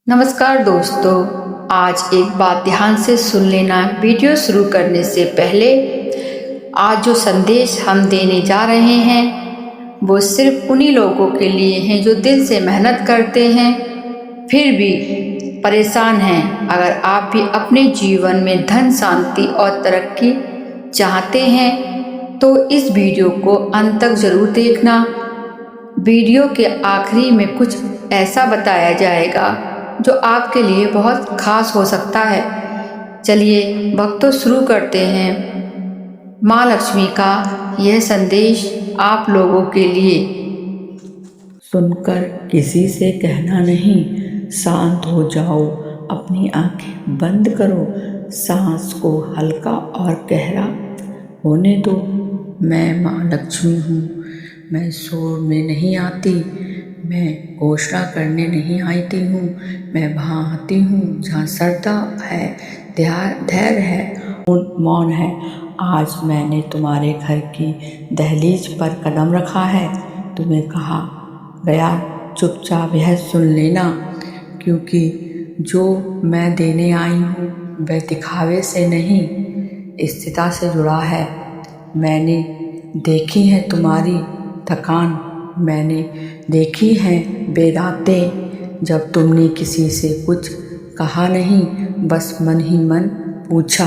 नमस्कार दोस्तों। आज एक बात ध्यान से सुन लेना। वीडियो शुरू करने से पहले आज जो संदेश हम देने जा रहे हैं वो सिर्फ उन्हीं लोगों के लिए हैं जो दिल से मेहनत करते हैं फिर भी परेशान हैं। अगर आप भी अपने जीवन में धन, शांति और तरक्की चाहते हैं तो इस वीडियो को अंत तक जरूर देखना। वीडियो के आखिरी में कुछ ऐसा बताया जाएगा जो आपके लिए बहुत खास हो सकता है। चलिए वक्त तो शुरू करते हैं। माँ लक्ष्मी का यह संदेश आप लोगों के लिए। सुनकर किसी से कहना नहीं, शांत हो जाओ, अपनी आंखें बंद करो, सांस को हल्का और गहरा होने दो। मैं माँ लक्ष्मी हूँ। मैं शोर में नहीं आती, मैं घोषणा करने नहीं आती हूँ। मैं वहाँ आती हूँ जहाँ श्रद्धा है, धैर्य है, मौन है। आज मैंने तुम्हारे घर की दहलीज पर कदम रखा है। तुम्हें कहा गया चुपचाप यह सुन लेना, क्योंकि जो मैं देने आई हूँ वह दिखावे से नहीं, स्थिरता से जुड़ा है। मैंने देखी है तुम्हारी थकान, मैंने देखी है बेरातें जब तुमने किसी से कुछ कहा नहीं, बस मन ही मन पूछा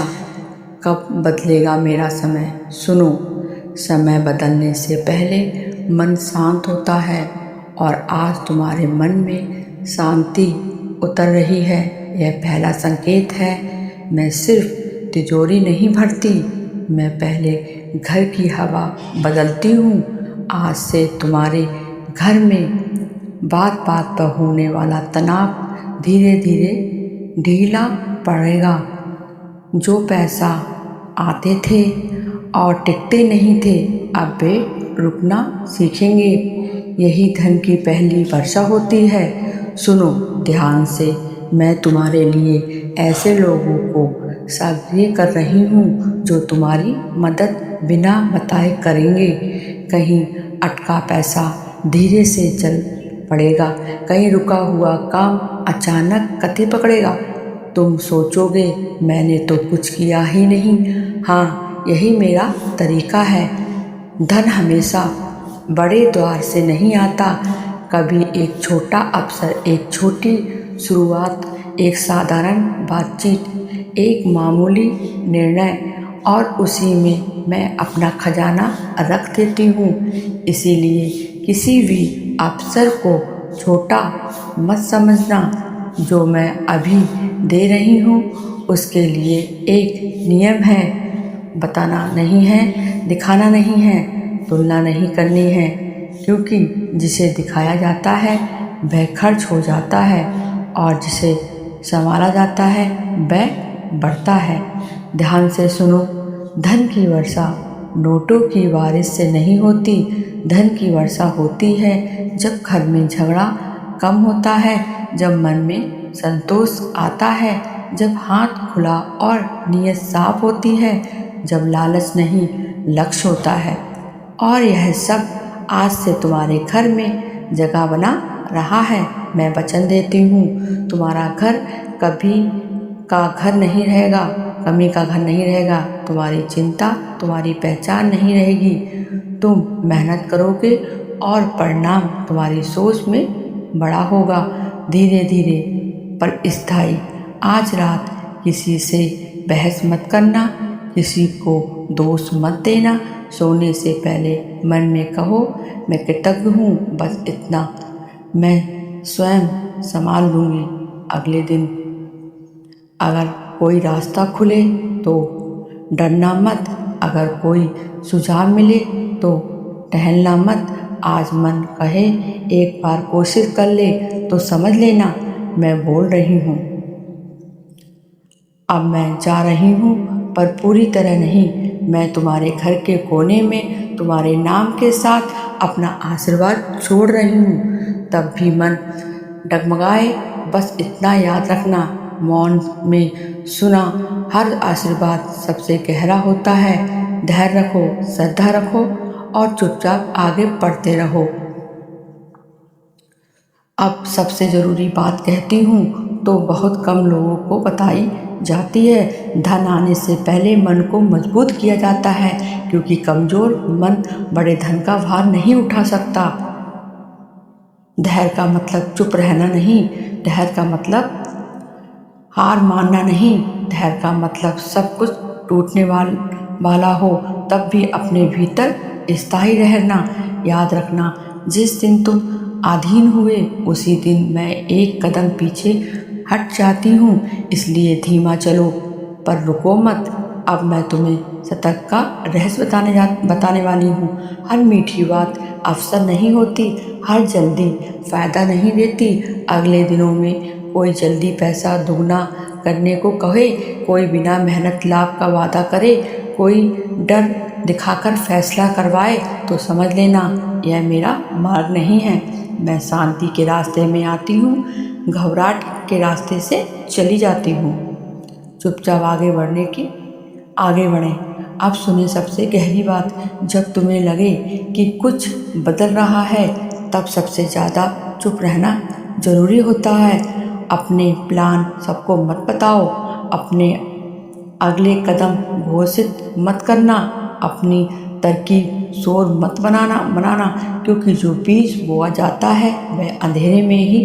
कब बदलेगा मेरा समय। सुनो, समय बदलने से पहले मन शांत होता है और आज तुम्हारे मन में शांति उतर रही है। यह पहला संकेत है। मैं सिर्फ तिजोरी नहीं भरती, मैं पहले घर की हवा बदलती हूँ। आज से तुम्हारे घर में बात बात पर होने वाला तनाव धीरे धीरे ढीला पड़ेगा। जो पैसा आते थे और टिकते नहीं थे, अब वे रुकना सीखेंगे। यही धन की पहली वर्षा होती है। सुनो ध्यान से, मैं तुम्हारे लिए ऐसे लोगों को सक्रिय कर रही हूँ जो तुम्हारी मदद बिना बताए करेंगे। कहीं अटका पैसा धीरे से चल पड़ेगा, कहीं रुका हुआ काम अचानक गति पकड़ेगा। तुम सोचोगे मैंने तो कुछ किया ही नहीं। हाँ, यही मेरा तरीका है। धन हमेशा बड़े द्वार से नहीं आता। कभी एक छोटा अवसर, एक छोटी शुरुआत, एक साधारण बातचीत, एक मामूली निर्णय, और उसी में मैं अपना खजाना रख देती हूँ। इसीलिए किसी भी अवसर को छोटा मत समझना। जो मैं अभी दे रही हूँ उसके लिए एक नियम है, बताना नहीं है, दिखाना नहीं है, तुलना नहीं करनी है, क्योंकि जिसे दिखाया जाता है वह खर्च हो जाता है और जिसे संभाला जाता है वह बढ़ता है। ध्यान से सुनो, धन की वर्षा नोटों की बारिश से नहीं होती। धन की वर्षा होती है जब घर में झगड़ा कम होता है, जब मन में संतोष आता है, जब हाथ खुला और नीयत साफ होती है, जब लालच नहीं लक्ष्य होता है। और यह सब आज से तुम्हारे घर में जगह बना रहा है। मैं वचन देती हूँ, तुम्हारा घर कभी का घर नहीं रहेगा, कमी का घर नहीं रहेगा। तुम्हारी चिंता तुम्हारी पहचान नहीं रहेगी। तुम मेहनत करोगे और परिणाम तुम्हारी सोच में बड़ा होगा, धीरे धीरे पर स्थायी। आज रात किसी से बहस मत करना, किसी को दोष मत देना। सोने से पहले मन में कहो मैं कृतज्ञ हूँ, बस इतना, मैं स्वयं संभाल लूँगी। अगले दिन अगर कोई रास्ता खुले तो डरना मत, अगर कोई सुझाव मिले तो टहलना मत। आज मन कहे एक बार कोशिश कर ले तो समझ लेना मैं बोल रही हूँ। अब मैं जा रही हूँ पर पूरी तरह नहीं। मैं तुम्हारे घर के कोने में तुम्हारे नाम के साथ अपना आशीर्वाद छोड़ रही हूँ। तब भी मन डगमगाए, बस इतना याद रखना, मौन में सुना हर आशीर्वाद सबसे गहरा होता है। धैर्य रखो, श्रद्धा रखो और चुपचाप आगे बढ़ते रहो। अब सबसे ज़रूरी बात कहती हूँ, तो बहुत कम लोगों को बताई जाती है। धन आने से पहले मन को मजबूत किया जाता है, क्योंकि कमज़ोर मन बड़े धन का भार नहीं उठा सकता। धैर्य का मतलब चुप रहना नहीं, धैर्य का मतलब हार मानना नहीं, धैर्य का मतलब सब कुछ टूटने वाला हो तब भी अपने भीतर स्थायी रहना। याद रखना, जिस दिन तुम अधीन हुए उसी दिन मैं एक कदम पीछे हट जाती हूँ। इसलिए धीमा चलो पर रुको मत। अब मैं तुम्हें सतर्क का रहस्य बताने वाली हूँ। हर मीठी बात अवसर नहीं होती, हर जल्दी फ़ायदा नहीं देती। अगले दिनों में कोई जल्दी पैसा दुगना करने को कहे, कोई बिना मेहनत लाभ का वादा करे, कोई डर दिखाकर फैसला करवाए, तो समझ लेना यह मेरा मार्ग नहीं है। मैं शांति के रास्ते में आती हूँ, घबराहट के रास्ते से चली जाती हूँ। चुपचाप आगे बढ़ें। अब सुने सबसे गहरी बात, जब तुम्हें लगे कि कुछ बदल रहा है तब सबसे ज़्यादा चुप रहना ज़रूरी होता है। अपने प्लान सबको मत बताओ, अपने अगले कदम घोषित मत करना, अपनी तरकीब शोर मत बनाना, क्योंकि जो बीज बोआ जाता है वह अंधेरे में ही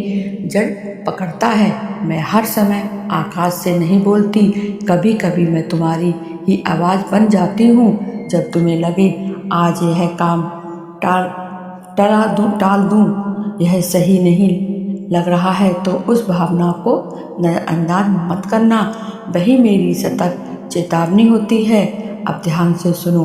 जड़ पकड़ता है। मैं हर समय आकाश से नहीं बोलती, कभी कभी मैं तुम्हारी ही आवाज़ बन जाती हूँ। जब तुम्हें लगे आज यह काम टाल दूँ, यह सही नहीं लग रहा है, तो उस भावना को नज़रअंदाज मत करना, वही मेरी सतर्क चेतावनी होती है। अब ध्यान से सुनो।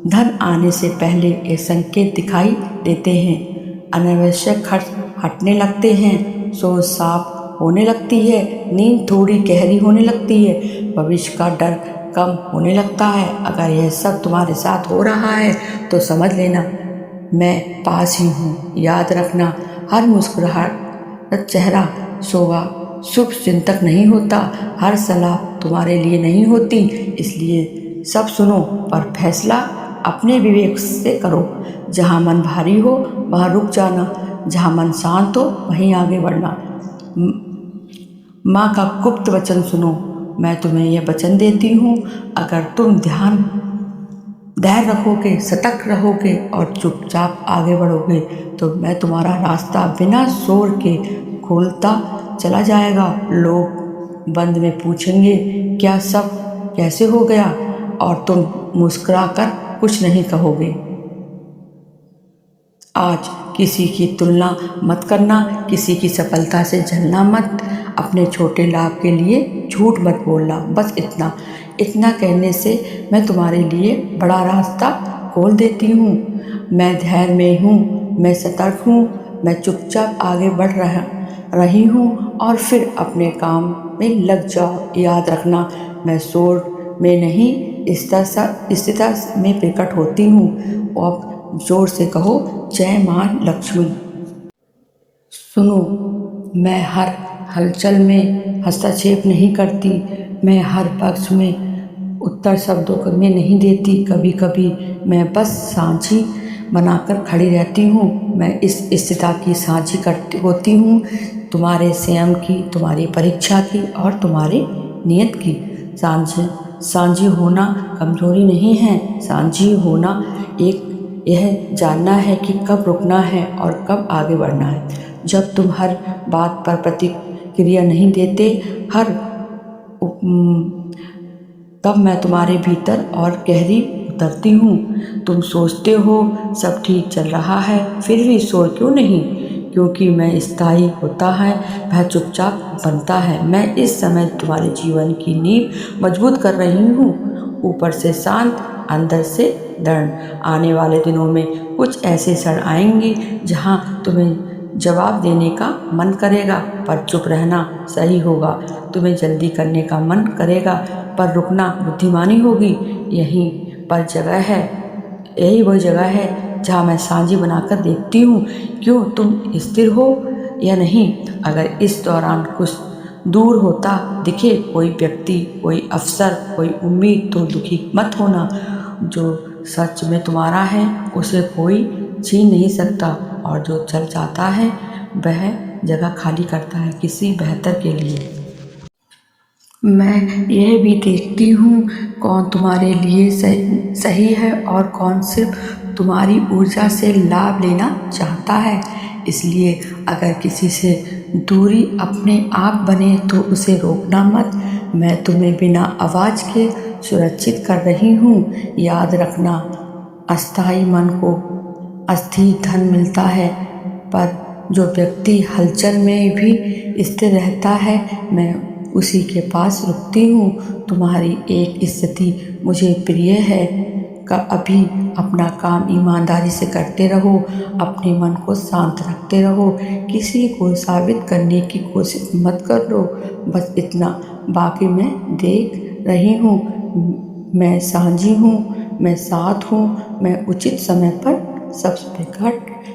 धन आने से पहले ये संकेत दिखाई देते हैं। अनावश्यक खर्च हटने लगते हैं, सोच साफ होने लगती है, नींद थोड़ी गहरी होने लगती है, भविष्य का डर कम होने लगता है। अगर यह सब तुम्हारे साथ हो रहा है तो समझ लेना मैं पास ही हूँ। याद रखना, हर मुस्कुराहट चेहरा शुभ चिंतक नहीं होता, हर सलाह तुम्हारे लिए नहीं होती। इसलिए सब सुनो पर फैसला अपने विवेक से करो। जहाँ मन भारी हो वहाँ रुक जाना, जहाँ मन शांत हो वहीं आगे बढ़ना। माँ का गुप्त वचन सुनो। मैं तुम्हें यह वचन देती हूँ, अगर तुम धैर्य रखोगे, सतर्क रहोगे और चुपचाप आगे बढ़ोगे तो मैं तुम्हारा रास्ता बिना शोर के खोलता चला जाएगा। लोग बंद में पूछेंगे क्या सब कैसे हो गया, और तुम मुस्कुराकर कुछ नहीं कहोगे। आज किसी की तुलना मत करना, किसी की सफलता से जलना मत, अपने छोटे लाभ के लिए झूठ मत बोलना। बस इतना कहने से मैं तुम्हारे लिए बड़ा रास्ता खोल देती हूँ। मैं धैर्य में हूँ, मैं सतर्क हूँ, मैं चुपचाप आगे बढ़ रही हूँ और फिर अपने काम में लग जाओ। याद रखना, मैं शोर में नहीं स्थिरता में प्रकट होती हूँ। अब जोर से कहो, जय माँ लक्ष्मी। सुनो, मैं हर हलचल में हस्तक्षेप नहीं करती, मैं हर पक्ष में उत्तर शब्दों में नहीं देती। कभी कभी मैं बस साझी बनाकर खड़ी रहती हूँ। मैं इस स्थिति की साझी होती हूँ, तुम्हारे संयम की, तुम्हारी परीक्षा की और तुम्हारी नियत की। साझी होना कमजोरी नहीं है, साझी होना यह जानना है कि कब रुकना है और कब आगे बढ़ना है। जब तुम हर बात पर प्रतिक्रिया नहीं देते तब मैं तुम्हारे भीतर और गहरी उतरती हूँ। तुम सोचते हो सब ठीक चल रहा है, फिर भी शोर क्यों नहीं? क्योंकि मैं स्थायी होता है, वह चुपचाप बनता है। मैं इस समय तुम्हारे जीवन की नींव मजबूत कर रही हूँ, ऊपर से शांत, अंदर से दृढ़। आने वाले दिनों में कुछ ऐसे क्षण आएंगे जहाँ तुम्हें जवाब देने का मन करेगा पर चुप रहना सही होगा, तुम्हें जल्दी करने का मन करेगा पर रुकना बुद्धिमानी होगी। यही वह जगह है जहाँ मैं साझी बनाकर देखती हूँ क्यों तुम स्थिर हो या नहीं। अगर इस दौरान कुछ दूर होता दिखे, कोई व्यक्ति, कोई अवसर, कोई उम्मीद, तो दुखी मत होना। जो सच में तुम्हारा है उसे कोई छीन नहीं सकता, और जो चल जाता है वह जगह खाली करता है किसी बेहतर के लिए। मैं यह भी देखती हूँ कौन तुम्हारे लिए सही है और कौन सिर्फ तुम्हारी ऊर्जा से लाभ लेना चाहता है। इसलिए अगर किसी से दूरी अपने आप बने तो उसे रोकना मत। मैं तुम्हें बिना आवाज़ के सुरक्षित कर रही हूँ। याद रखना, अस्थायी मन को अस्थि धन मिलता है, पर जो व्यक्ति हलचल में भी स्थिर रहता है, मैं उसी के पास रुकती हूँ। तुम्हारी एक स्थिति मुझे प्रिय है। अभी अपना काम ईमानदारी से करते रहो, अपने मन को शांत रखते रहो, किसी को साबित करने की कोशिश मत करो। बस इतना। बाकी मैं देख रही हूँ, मैं साझी हूँ, मैं साथ हूँ, मैं उचित समय पर सब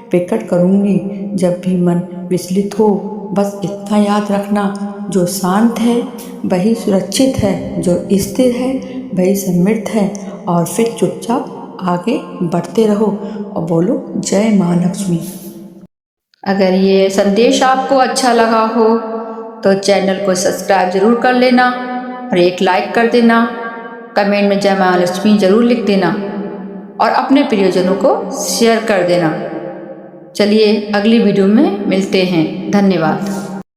प्रकट करूँगी जब भी मन विचलित हो। बस इतना याद रखना, जो शांत है वही सुरक्षित है, जो स्थिर है वही समृद्ध है। और फिर चुपचाप आगे बढ़ते रहो और बोलो जय माँ लक्ष्मी। अगर ये संदेश आपको अच्छा लगा हो तो चैनल को सब्सक्राइब जरूर कर लेना और एक लाइक कर देना। कमेंट में जय माँ लक्ष्मी जरूर लिख देना और अपने प्रियजनों को शेयर कर देना। चलिए अगली वीडियो में मिलते हैं। धन्यवाद।